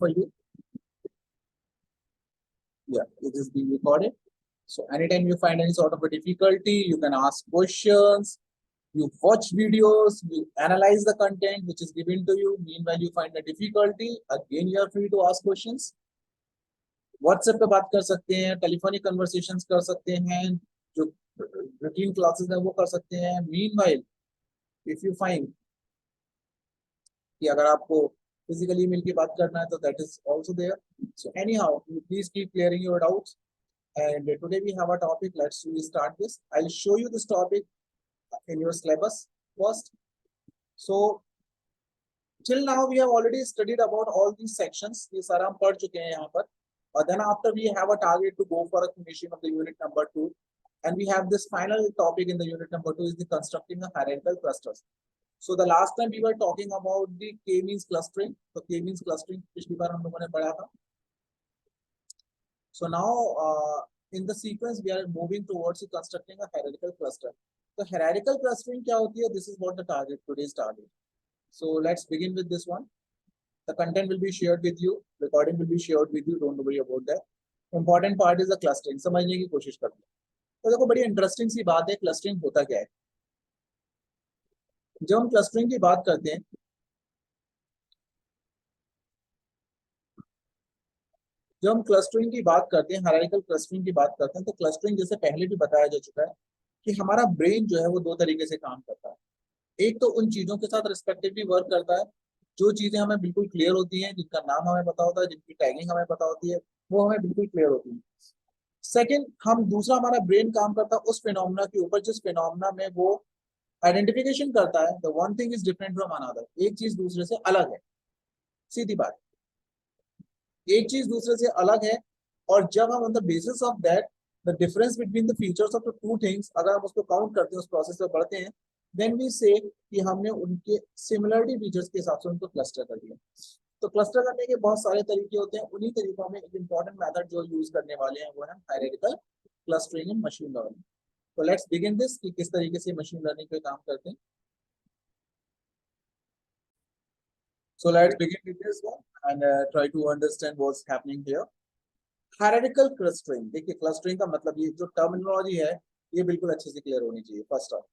for you. Yeah, it is being recorded. So anytime you find any sort of a difficulty, you can ask questions, you watch videos, you analyze the content which is given to you. Meanwhile, you find a difficulty, again you are free to ask questions. WhatsApp पे बात कर सकते हैं, telephonic conversations कर सकते हैं, जो routine classes है वो कर सकते हैं. Meanwhile, if you find कि अगर आपको physically मिलके बात करना है तो that is also there. So anyhow, please keep clearing your doubts. And today we have a topic. Let's start this. I'll show you this topic in your syllabus first. So till now we have already studied about all these sections. ये सारा हम पढ़ चुके हैं यहाँ पर. And then after we have a target to go for a finishing of the unit number 2. And we have this final topic in the unit number 2 is the constructing the hierarchical clusters. So the last time we were talking about the k-means clustering. So k-means clustering पिछली बार हम लोगों ने पढ़ा था. So now in the sequence we are moving towards constructing a hierarchical cluster. So hierarchical clustering क्या होती है? This is what the target today's target. So let's begin with this one. The content will be shared with you. Recording will be shared with you. Don't worry about that. Important part is the clustering. समझने की कोशिश करते हैं. तो देखो बड़ी interesting सी बात है, क्लस्टरिंग होता क्या है. जब हम क्लस्टरिंग की बात करते हैं हायरार्किकल क्लस्टरिंग की बात करते हैं, तो क्लस्टरिंग जैसे पहले भी बताया जा चुका है कि हमारा ब्रेन जो है वो दो तरीके से काम करता है. एक तो उन चीजों के साथ रिस्पेक्टिवली वर्क करता है जो चीजें हमें बिल्कुल क्लियर होती हैं, जिनका नाम हमें पता होता है, जिनकी टैगिंग हमें पता होती है, वो हमें बिल्कुल क्लियर होती है. सेकेंड, दूसरा हमारा ब्रेन काम करता है उस फिनोमेना के ऊपर जिस फिनोमेना में वो आइडेंटिफिकेशन करता है. The one thing is different from another. एक चीज दूसरे से अलग है, सीधी बात. एक चीज दूसरे से अलग है, और जब हम on the basis of that the difference between the features of the two things, अगर हम उसको काउंट करते हैं, उस प्रोसेस में बढ़ते हैं, देन वी से कि हमने उनके सिमिलरिटी फीचर्स के हिसाब से उनको क्लस्टर कर दिया. तो क्लस्टर करने के बहुत सारे तरीके होते हैं. उन्हीं तरीकों में एक इंपॉर्टेंट मेथड जो यूज करने वाले हैं वो है हायरार्किकल क्लस्टरिंग इन मशीन लर्निंग. तो लेट्स बिगिन दिस कि किस तरीके से मशीन लर्निंग पे काम करते हैं. So let's begin with this one and try to understand what's happening here. Hierarchical clustering. देखिए क्लस्टरिंग का मतलब, ये जो टर्मिनोलॉजी है ये बिल्कुल अच्छे से क्लियर होनी चाहिए. फर्स्ट ऑफ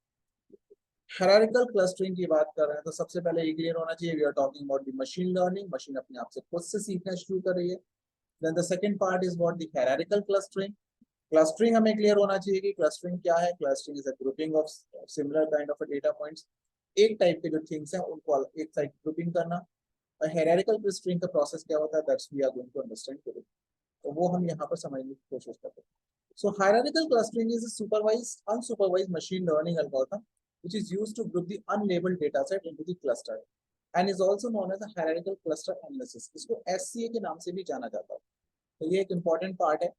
हायरार्किकल क्लस्टरिंग की बात कर रहे हैं तो सबसे पहले ये क्लियर होना चाहिए, we are talking about the machine learning. Machine अपने आप से खुद से सीखना शुरू कर रही है. Then the second part is what the hierarchical clustering. Clustering हमें क्लियर होना चाहिए कि क्लस्टरिंग क्या है. Clustering is a grouping of similar kind of data points. एक टाइप के जो थिंग्स हैं उनको एक साइड ग्रुपिंग करना. हायरार्किकल क्लस्टरिंग का प्रोसेस क्या होता है, that's we are going to understand today. तो वो हम यहाँ पर समझने की कोशिश करते हैं. So hierarchical clustering is a supervised unsupervised machine learning algorithm which is used to group the unlabeled data set into the cluster and is also known as a hierarchical cluster analysis. इसको SCA के नाम से भी जाना जाता है. तो ये एक important part है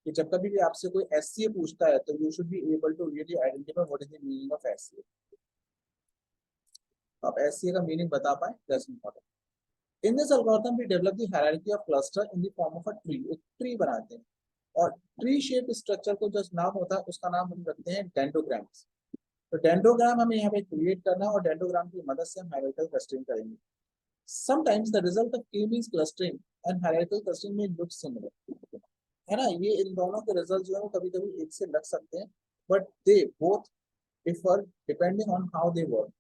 कि जब कभी भी आपसे कोई SCA पूछता है तो you should be able to really identify what is the meaning of SCA. आप SCA का meaning बता पाए, that's important. In this algorithm we develop the hierarchy of cluster in the form of a tree. एक tree बनाते हैं और tree shaped structure को जो नाम होता है उसका नाम हम रखते हैं डेंड्रोग्राम्स. तो डेंड्रोग्राम हमें यहाँ पे क्रिएट करना है और डेंड्रोग्राम की मदद से हम हायरार्किकल क्लस्टरिंग करेंगे. Sometimes the result of k-means clustering and hierarchical clustering may look similar. है ना, ये इन दोनों के रिजल्ट जो है वो कभी-कभी एक से लग सकते हैं, but they both differ depending on how they work.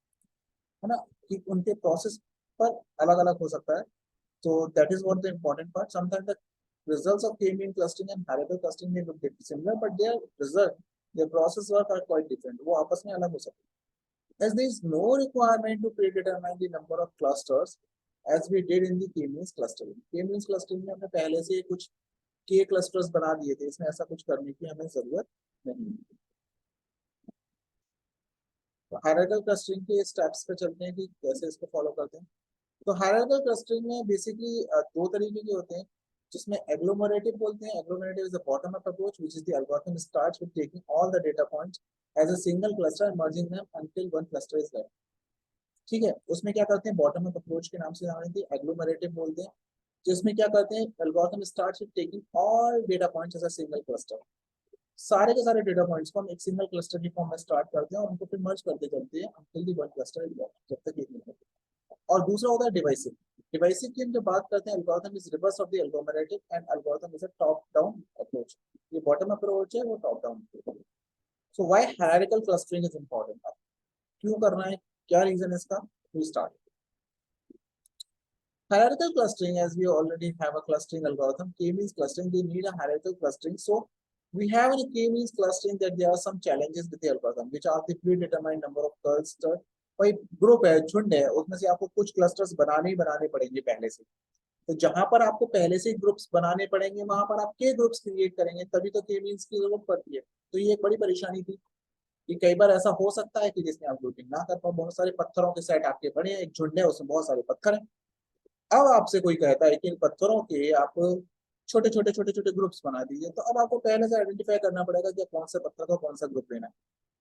है ना, कि उनके प्रोसेस पर अलग-अलग हो सकता है. So that is what the important part. Sometimes the results of k-mean clustering and hierarchical clustering may look similar, but their process work are quite different. वो आपस में अलग हो सकते हैं. As there is no requirement to predetermine the number of clusters as we did in the k-means clustering. k-means clustering में हमने पहले से कुछ k clusters बना दिए थे, इसमें ऐसा कुछ करने की हमें जरूरत नहीं. तो हायरार्किकल क्लस्टरिंग के स्टेप्स पे चलते हैं कि कैसे इसको फॉलो करते हैं. तो हायरार्किकल क्लस्टरिंग में बेसिकली दो तरीके के होते हैं जिसमें एग्लोमरेटिव बोलते हैं. Agglomerative is the bottom up approach which is the algorithm starts with taking all the data points as a single cluster and merging them until one cluster is left. ठीक है, उसमें क्या करते हैं, बॉटम अप अप्रोच के नाम से जानते हैं. एग्लोमरेटिव बोलते हैं जिसमें क्या करते हैं, algorithm starts with taking all data points as a single cluster. सारे के सारे डेटा पॉइंट्स को हम एक सिंगल क्लस्टर की फॉर्म में स्टार्ट करते हैं और उनको फिर मर्ज करते चलते हैं until the one cluster is left, जब तक एक नहीं होता. और दूसरा होता है डिवाइसिव. डिवाइसिव की हम जब बात करते हैं, algorithm is reverse of the agglomerative and algorithm is a top down approach. ये बॉटम अप्रोच है, वो टॉप डाउन अप्रोच है। So why hierarchical clustering is important, क्यों करना है, क्या रीजन है इसका, we start. Hierarchical clustering, as we already have a clustering algorithm, k-means clustering, they need a hierarchical clustering. So we have in a k-means clustering that there are some challenges with the algorithm, which are the predetermined number of clusters. कोई group है, झुंड है, उसमें से आपको कुछ clusters बनाने ही बनाने पड़ेंगे पहले से। तो जहां पर आपको पहले से ग्रुप्स बनाने पड़ेंगे, वहां पर आप के ग्रुप्स क्रिएट करेंगे, तभी तो के मींस की जरूरत पड़ती है। तो ये एक बड़ी परेशानी थी कि कई बार ऐसा हो सकता है कि जिसमें आप ग्रुपिंग ना कर पाओ, बहुत सारे पत्थरों के सेट आपके बड़े हैं, एक झुंड है, उसमें बहुत सारे पत्थर हैं। अब आपसे कोई कहता है कि इन पत्थरों के आप छोटे छोटे छोटे छोटे ग्रुप्स बना दीजिए, तो अब आपको पहले से आइडेंटिफाई करना पड़ेगा कि कौन से पत्थर का कौन सा ग्रुप लेना है।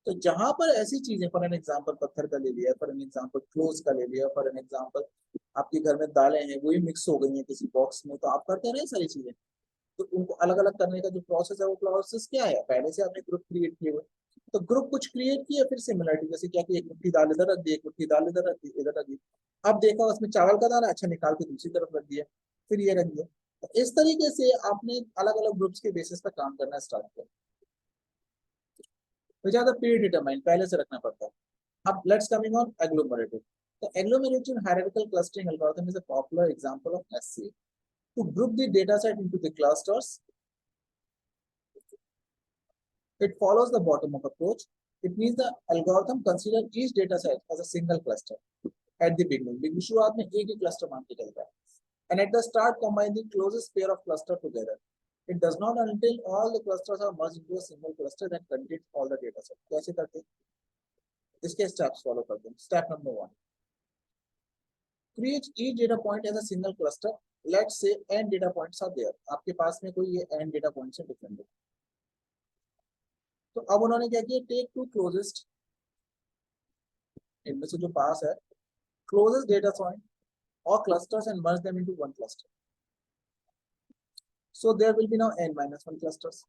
तो जहां पर ऐसी चीजें, फॉर एन एग्जाम्पल पत्थर का ले लिया, फॉर एन एग्जाम्पल क्लोज का ले लिया, फॉर एन एग्जाम्पल आपके घर में दालें हैं वही मिक्स हो गई हैं किसी बॉक्स में, तो आप करते रहे सारी चीजें। तो उनको अलग अलग करने का जो प्रोसेस है, वो प्रोसेस क्या है, पहले से आपने ग्रुप क्रिएट किए हुए। तो ग्रुप कुछ क्रिएट किया, फिर सिमिलरिटी, जैसे क्या कि एक मुट्ठी दाल इधर रख दी, एक मुट्ठी दाल इधर रख दी, इधर रख दी। अब देखा उसमें चावल का दाना, अच्छा निकाल के दूसरी तरफ रख दिया, फिर ये रख दिया। तो इस तरीके से आपने अलग अलग ग्रुप्स के बेसिस पर काम करना स्टार्ट किया, तो ज्यादा प्री डिटरमाइन पहले से रखना पड़ता है। अब let's coming on agglomerative. The agglomerative hierarchical clustering algorithm is a popular example of SCA. To group the dataset into the clusters, it follows the bottom-up approach. It means the algorithm considers each dataset as a single cluster at the beginning. Beginning शुरुआत में एक ही cluster मान के चलता है, and at the start combine the closest pair of cluster together. It does not until all the clusters are merged into a single cluster that contains all the dataset. कैसे करते हैं? इसके steps follow करते हैं. Step number 1. Create each data point as a single cluster. Let's say n data points are there. आपके पास में कोई ये n data points है different. तो अब उन्होंने क्या किया, टेक टू क्लोजेस्ट, इनमें से जो पास है क्लोजेस्ट डेटा पॉइंट और clusters and merge them into one cluster. So there will be now n-1 clusters.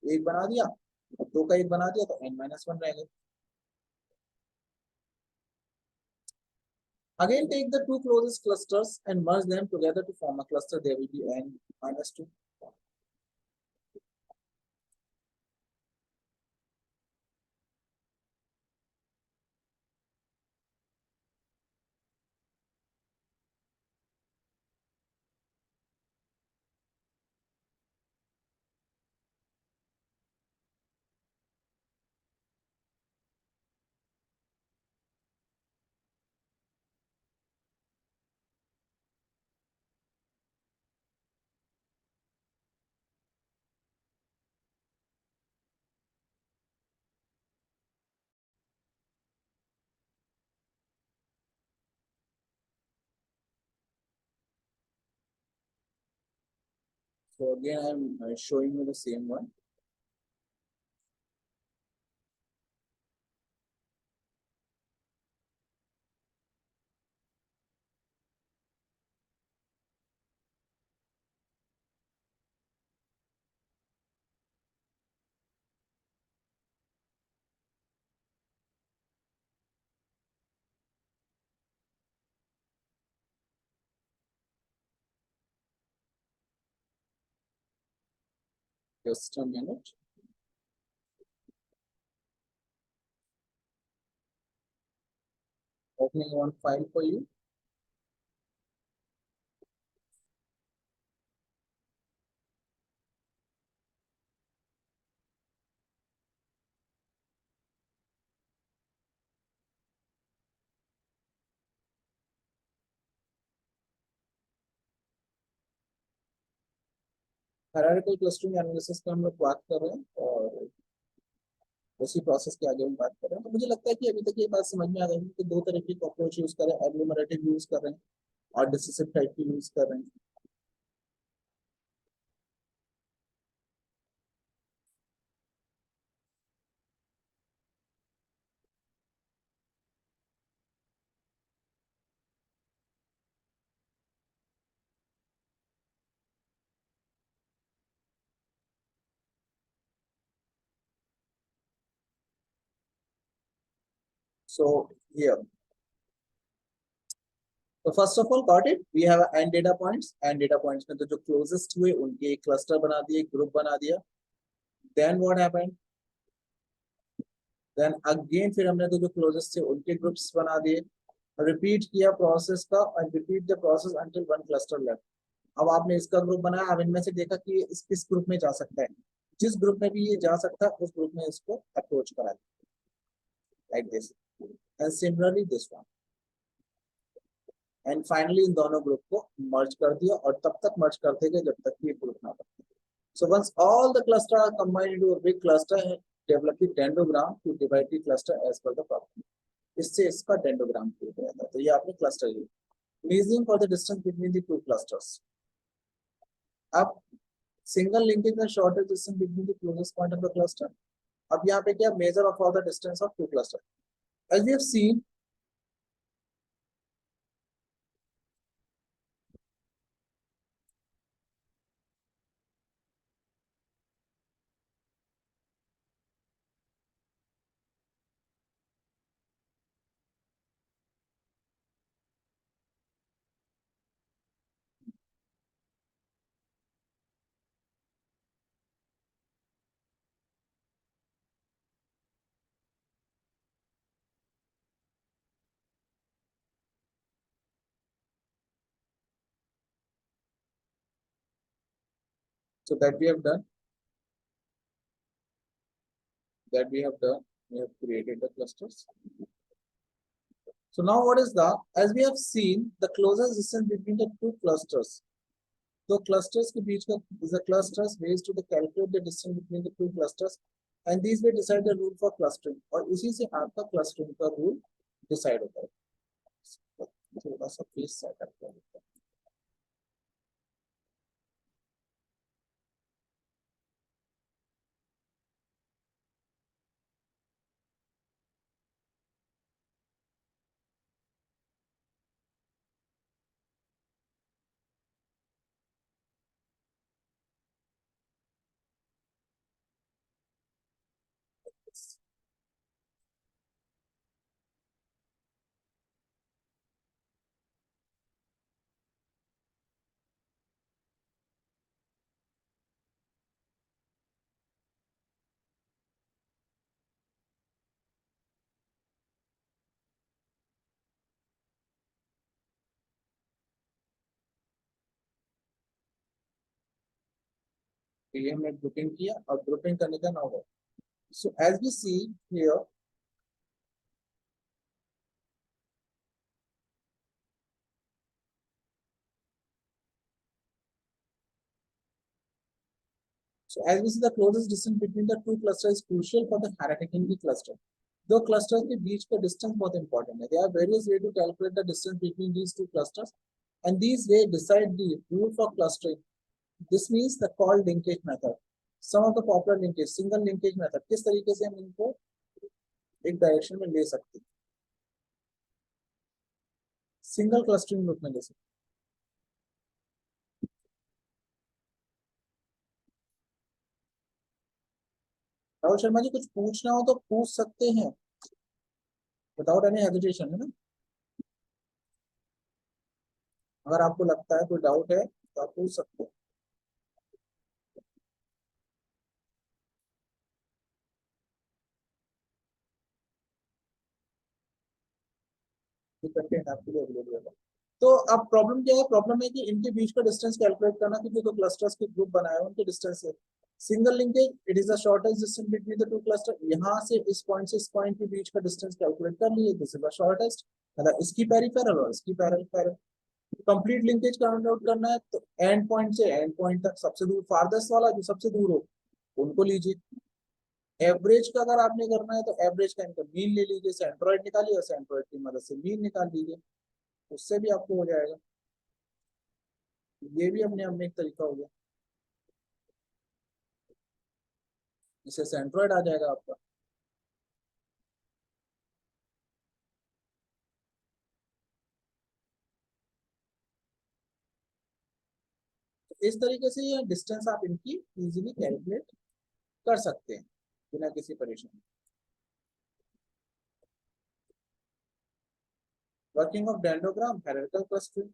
एक बना दिया, दो का एक बना दिया, तो n-1 रहेंगे। Again take the two closest clusters and merge them together to form a cluster. There will be n-2. So again I am showing you the same one. Just a minute. Opening one file for you. Hierarchical clustering analysis का हम लोग बात कर रहे हैं और उसी process के आगे हम बात कर रहे हैं। तो मुझे लगता है कि अभी तक ये बात समझ में आ गई कि दो तरीके के अप्रोच यूज कर रहे हैं, एग्लोमरेटिव यूज कर रहे हैं और डिसिसिव टाइप की यूज कर रहे हैं। So here तो first of all got it, we have N data points, N data points में तो जो क्लोजेस्ट हुए उनके एक क्लस्टर बना दिए, ग्रुप बना दिया। Then what happened, then again फिर हमने तो जो क्लोजेस्ट थे उनके ग्रुप्स बना दिए, रिपीट किया प्रोसेस का और repeat the process until one cluster left. अब आपने इसका ग्रुप बनाया, अब इनमें से देखा कि ये इस ग्रुप में जा सकता है, जिस ग्रुप में भी ये जा सकता है उस ग्रुप में इसको अप्रोच करा like this, and similarly this one, and finally in दोनों ग्रुप को मर्ज कर दिया और तब तक मर्ज करते गए जब तक ये ग्रुप ना बने। So once all the cluster are combined into a big cluster, develop the dendrogram to divide the cluster as per the problem. इससे इसका डेंडोग्राम क्रिएट हो जाता है। तो ये आपने क्लस्टर लिया, measuring for the distance between the two clusters. अब single linkage the shortest distance between the closest point of the cluster. अब यहाँ पे क्या measure of the distance of two cluster. As we have seen, so that we have done, we have created the clusters. So now what is the, as we have seen, the closest distance between the two clusters. तो clusters के बीच का is a clusters ways to the calculate the distance between the two clusters and these will decide the rule for clustering, और इसी से आपका clustering का rule decide होता है। थोड़ा सा पेज सेटअप कर लेते हैं। तो ये हमने ग्रुपिंग किया और ग्रुपिंग करने का नाम है। So as we see here, so as we see the closest distance between the two clusters is crucial for the hierarchy in the cluster. दो clusters के बीच का distance बहुत important है। There are various ways to calculate the distance between these two clusters, and these ways decide the rule for clustering. This means the called linkage method. Some of the popular linkage, single linkage method, किस तरीके से हम इनको एक direction में ले सकते हैं, सिंगल क्लस्टरिंग ग्रुप में ले सकते हैं। राहुल शर्मा जी, कुछ पूछना हो तो पूछ सकते हैं विदाउट एनी हेजिटेशन, है ना। अगर आपको लगता है कोई डाउट है तो आप पूछ सकते हैं। कंटेंट आपके लिए अवेलेबल होगा। तो अब प्रॉब्लम क्या है, प्रॉब्लम है कि इनके बीच का डिस्टेंस कैलकुलेट करना, क्योंकि दो क्लस्टर्स के ग्रुप बनाए हैं उनके डिस्टेंस है। Single linkage, it is the shortest distance between the two cluster. यहाँ से इस पॉइंट से इस पॉइंट के बीच का डिस्टेंस कैलकुलेट कर लिए, दिस इज द शॉर्टेस्ट, मतलब इसकी पेरिफेरल और इसकी parallel. Complete linkage count out करना है तो एंड पॉइंट से एंड पॉइंट तक सबसे दूर फारदेस्ट वाला जो सबसे दूर हो उनको लीजिए। एवरेज का अगर आपने करना है तो एवरेज का इनका मीन ले लीजिए, सेंट्रोइड निकालिए और सेंट्रोइड की मदद से मीन निकाल लीजिए, उससे भी आपको हो जाएगा। ये भी अपने आप में एक तरीका हो गया, इससे सेंट्रोइड आ जाएगा आपका। तो इस तरीके से ये डिस्टेंस आप इनकी इजीली कैलकुलेट कर सकते हैं बिना किसी परेशानी। Working of dendrogram, hierarchical clustering.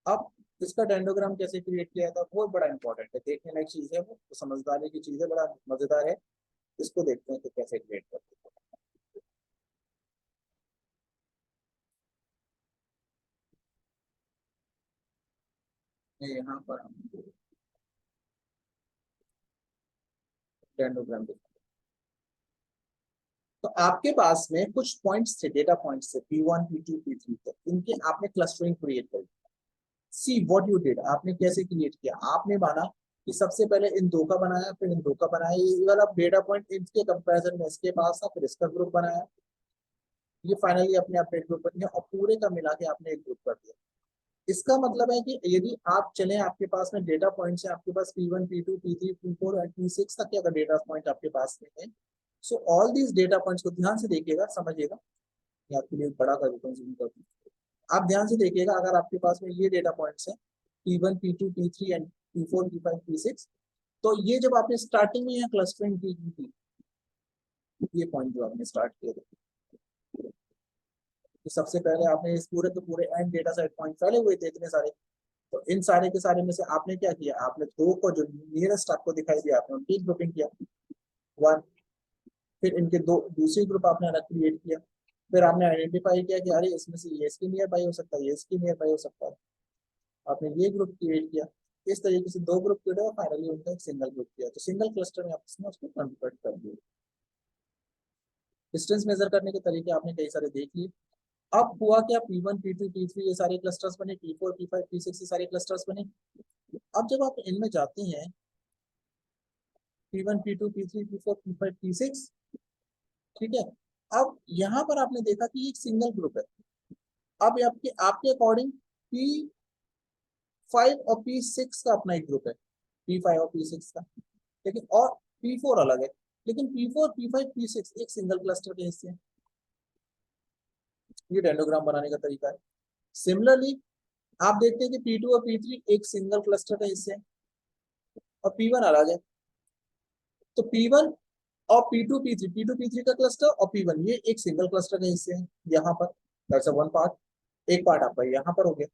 अब इसका डेंडोग्राम कैसे क्रिएट किया था वो बड़ा इंपॉर्टेंट है, देखने लायक चीज है, वो तो समझदारी की चीज है, बड़ा मजेदार है। इसको देखते हैं कि कैसे क्रिएट करते हैं। यहाँ पर हम डेंडोग्राम देखते हैं। तो आपके पास में कुछ पॉइंट्स थे, डेटा पॉइंट्स थे P1 P2 P3 तक, इनके आपने क्लस्टरिंग क्रिएट कर। सी व्हाट यू डिड, आपने कैसे क्रिएट किया। आपने माना कि सबसे पहले इन दो का बनाया, फिर इन दो का बनाया, ये वाला डेटा पॉइंट इनके कंपैरिजन में इसके पास था, फिर इसका ग्रुप बनाया, ये फाइनली अपने अपने ग्रुप बन गया और पूरे का मिला के आपने एक ग्रुप कर दिया। इसका मतलब है कि यदि आप चले, आपके पास में डेटा पॉइंट्स है, आपके पास P1 P2 P3 P4 और P6 तक के अगर डेटा पॉइंट आपके पास में है, so all these data points को ध्यान से देखिएगा, समझिएगा। मैं आपके लिए बड़ा कर देता हूँ, जूम कर दूँ। आप ध्यान से देखिएगा, अगर आपके पास में ये डेटा पॉइंट्स हैं P1 P2 P3 and P4 P5 P6, तो ये जब आपने स्टार्टिंग में यहाँ क्लस्टरिंग की थी, ये पॉइंट जो आपने स्टार्ट किया था, तो सबसे पहले आपने इस पूरे के पूरे एंड डेटा सेट पॉइंट फैले हुए थे इतने सारे, तो इन सारे के सारे में से आपने क्या किया, आपने दो को जो नियरेस्ट आपको दिखाई दिया, आपने उनकी ग्रुपिंग किया, वन। फिर इनके दो दूसरी ग्रुप आपने अलग क्रिएट किया। फिर आपने आइडेंटिफाई किया कि अरे इसमें से ये इसकी नियर बाई हो सकता है, ये इसकी नियर बाई हो सकता है, आपने ये ग्रुप क्रिएट किया। इस तरीके से दो ग्रुप क्रिएट हुआ, फाइनली उनका एक सिंगल ग्रुप किया, तो सिंगल क्लस्टर में आपने उसको कन्वर्ट कर दिया। डिस्टेंस मेजर करने के तरीके आपने कई सारे देख लिए। अब हुआ क्या, P1 P2 P3 ये सारे क्लस्टर्स बने, P4 P5 P6 ये सारे क्लस्टर्स बने। अब जब आप इनमें जाते हैं, P1 P2 P3 P4 P5 P6, ठीक है। अब यहाँ पर आपने देखा कि एक सिंगल ग्रुप है। अब आपके आपके अकॉर्डिंग P5 और P6 का अपना एक ग्रुप है, P5 और P6 का, लेकिन और P4 अलग है, लेकिन P4 P5 P6 एक सिंगल क्लस्टर के हिस्से हैं। ये डेंडोग्राम बनाने का तरीका है। सिमिलरली आप देखते हैं कि P2 और P3 एक सिंगल क्लस्टर का हिस्से हैं और P1 अलग है। तो P1 और P2 P3 का क्लस्टर और P1 ये एक सिंगल क्लस्टर के हिस्से हैं यहाँ पर। दैट्स वन पार्ट, एक पार्ट आपका यहाँ पर हो गया,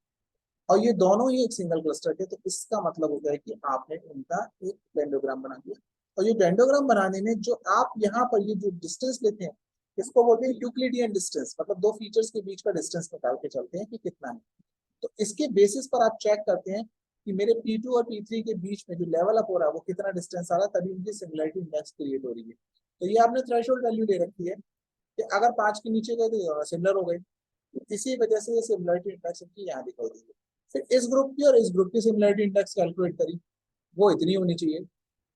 और ये दोनों ही एक सिंगल क्लस्टर के, तो इसका मतलब हो गया है कि आपने उनका एक डेंडोग्राम बना दिया। और ये डेंडोग्राम बनाने में जो आप यहाँ पर ये जो डिस्टेंस लेते हैं, इसको बोलते हैं यूक्लिडियन डिस्टेंस, मतलब दो फीचर्स के बीच का डिस्टेंस निकाल के चलते हैं कि कितना है। तो इसके बेसिस पर आप चेक करते हैं कि मेरे P2 और P3 के बीच में जो लेवल अप हो रहा है वो कितना डिस्टेंस आ रहा है, तभी उनकी सिमिलरिटी इंडेक्स क्रिएट हो रही है। तो ये आपने थ्रेशोल्ड वैल्यू दे रखी है कि अगर 5 के नीचे गए तो सिमिलर हो गए, इसी वजह से ये सिमिलरिटी इंडेक्स इनकी यहाँ दिखाई दी है। फिर इस ग्रुप की और इस ग्रुप की सिमिलरिटी इंडेक्स कैलकुलेट करी, वो इतनी होनी चाहिए।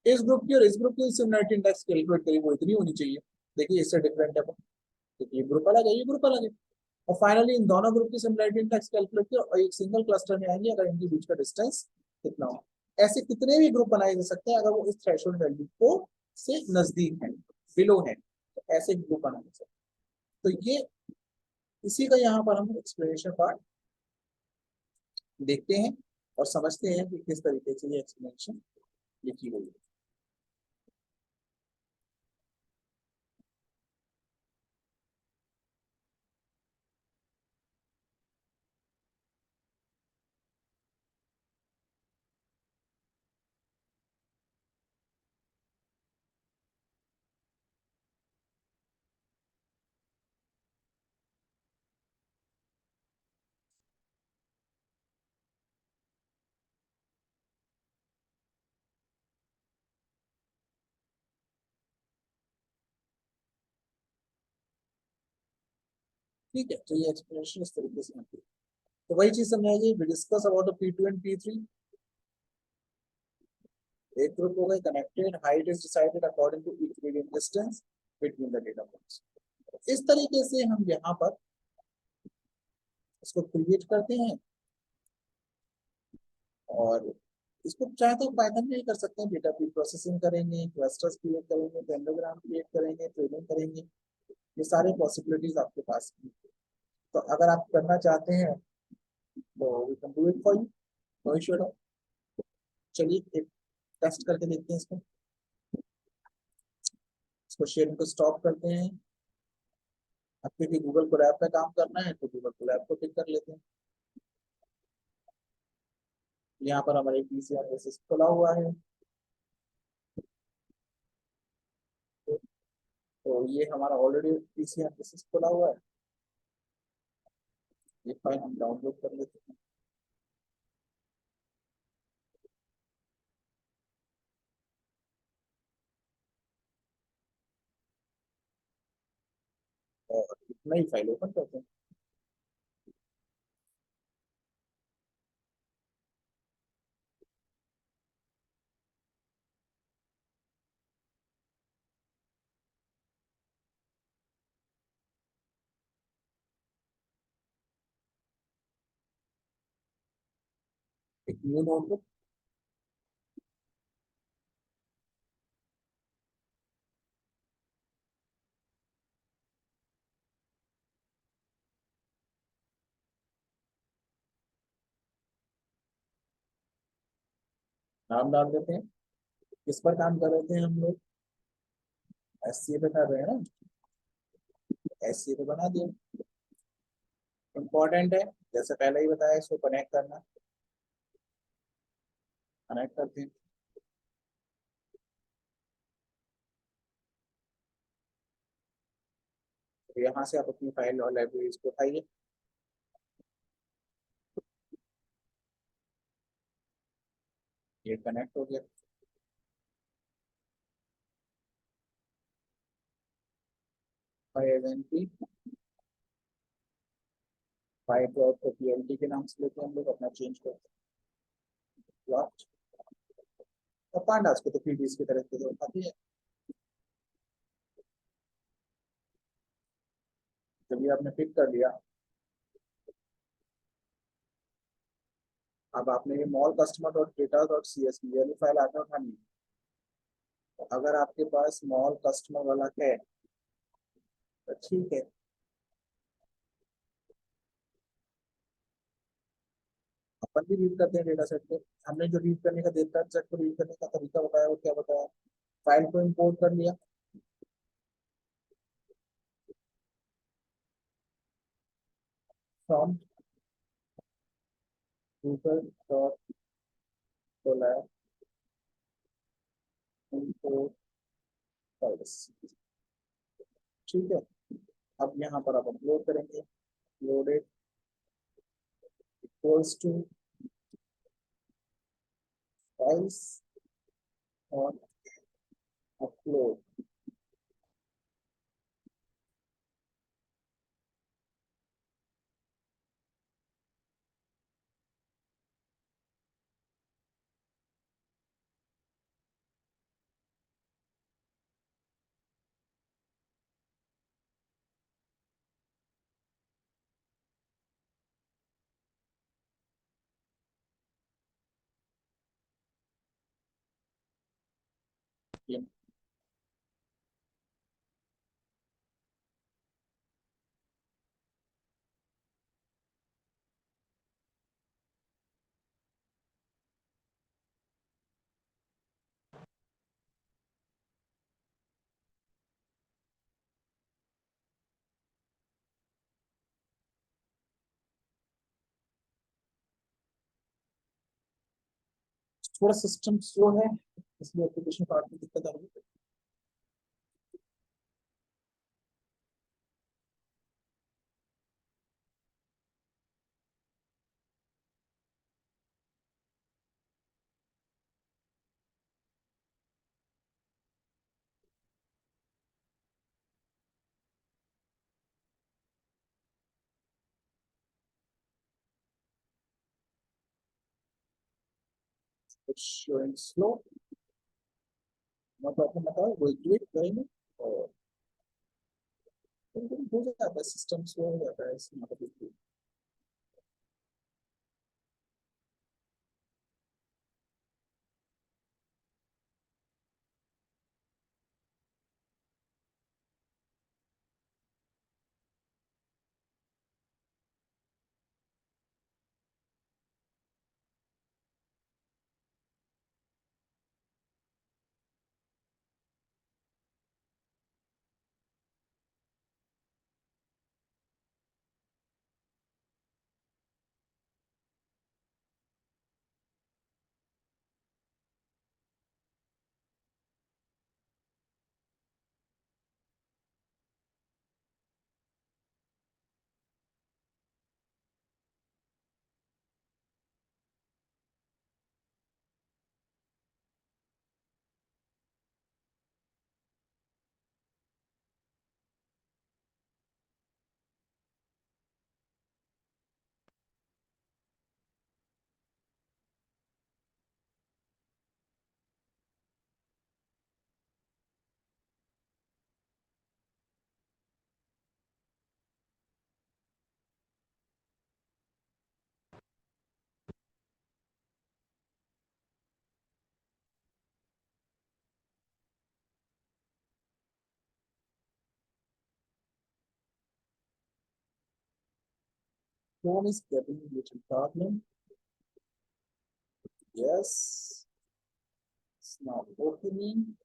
इस ग्रुप की और इस ग्रुप की सिमिलरिटी इंडेक्स कैलकुलेट करी, वो इतनी होनी चाहिए। देखिए इससे डिफरेंट है, क्योंकि ये ग्रुप अलग है, ये ग्रुप अलग है। और फाइनली इन दोनों ग्रुप की सिमिलरिटी इंडेक्स कैलकुलेट किया और एक सिंगल क्लस्टर में आएंगे अगर इनके बीच का डिस्टेंस कितना हो। ऐसे कितने भी ग्रुप बनाए जा सकते हैं अगर वो इस थ्रेशोल्ड वैल्यू को से नजदीक है, बिलो है, तो ऐसे ग्रुप बना सकते हैं। तो ये इसी का यहाँ पर हम एक्सप्लेनेशन पार्ट देखते हैं और समझते हैं कि किस तरीके से ये एक्सप्लेनेशन लिखी गई है। ठीक है, तो ये एक्सप्लेनेशन इस तरीके से होती है। तो वही चीज समझाइए, we discuss about P2 and P3। एक ग्रुप हो गए connected, height is decided according to equilibrium distance between the data points. इस तरीके से हम यहाँ पर इसको क्रिएट करते हैं, और इसको चाहे तो पाइथन में ही कर सकते हैं, डेटा प्रोसेसिंग करेंगे, क्लस्टर्स क्रिएट करेंगे, डेंडोग्राम क्रिएट करेंगे, ट्रेनिंग करेंगे, ये सारे पॉसिबिलिटीज आपके पास हैं। तो अगर आप करना चाहते हैं तो we can do it for you, no issue. चलिए एक टेस्ट करके देखते हैं इसको। इसको शेयरिंग को स्टॉप करते हैं। अब क्योंकि गूगल कोलैब पे काम करना है तो गूगल कोलैब को पिक कर लेते हैं। यहाँ पर हमारे पीसीआर बेसिस खुला हुआ है। तो ये हमारा ऑलरेडी पीसीआर बेसिस खुला हुआ है। ये फाइल हम डाउनलोड कर लेते हैं। और इतना ही फाइल ओपन करते हैं। एक न्यू नोटबुक। नाम डाल देते हैं। किस पर काम कर रहे थे हम लोग? एससीए पे कर रहे हैं ना। एससीए पे बना दिया। इम्पोर्टेंट है, जैसे पहले ही बताया, इसको कनेक्ट करना। कनेक्ट करते हैं। तो यहाँ से आप अपनी फाइल और लाइब्रेरीज को उठाइए। ये कनेक्ट हो गया। 5 5.plt के नाम से लेके हम लोग अपना चेंज करते हैं। Plot। और पांडास को तो पीडीएस की तरह से उठाती है। जब ये आपने पिक कर लिया, अब आपने ये mall customer dot data dot C S वाली फाइल आपने उठानी है। तो अगर आपके पास मॉल कस्टमर वाला है तो ठीक है। अपन भी रीड करते हैं डेटा सेट को। हमने जो रीड करने का डेटा सेट को रीड करने का तरीका बताया वो क्या बताया? फाइल को इंपोर्ट कर लिया from Google dot Colab import files. ठीक है। अब यहाँ पर आप अपलोड करेंगे। अपलोडेड इक्वल्स टू फाइल्स और अपलोड। थोड़ा सिस्टम स्लो है, इसलिए एप्लीकेशन पार्ट में दिक्कत आ रही है। कुछ showing slow, नो प्रॉब्लम, बताओ वो डू इट करेंगे। और कभी हो जाता है, सिस्टम स्लो हो जाता है, इसमें मतलब phone is getting a little problem. Yes, it's not opening.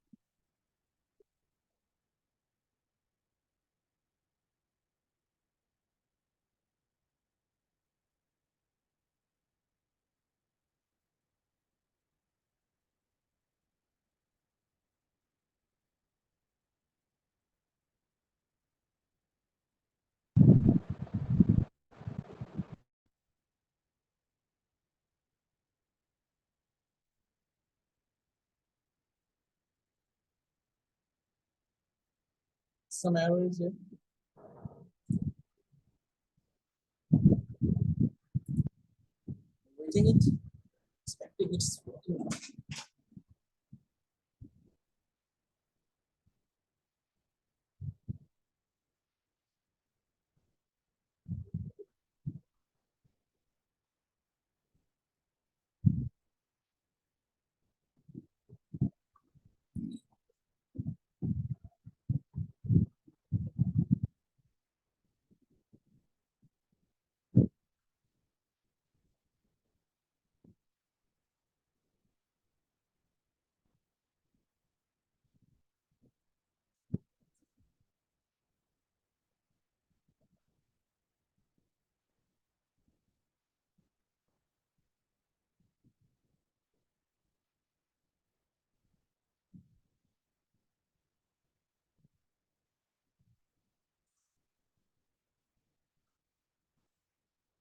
Some errors here. Waiting it, expecting it's working.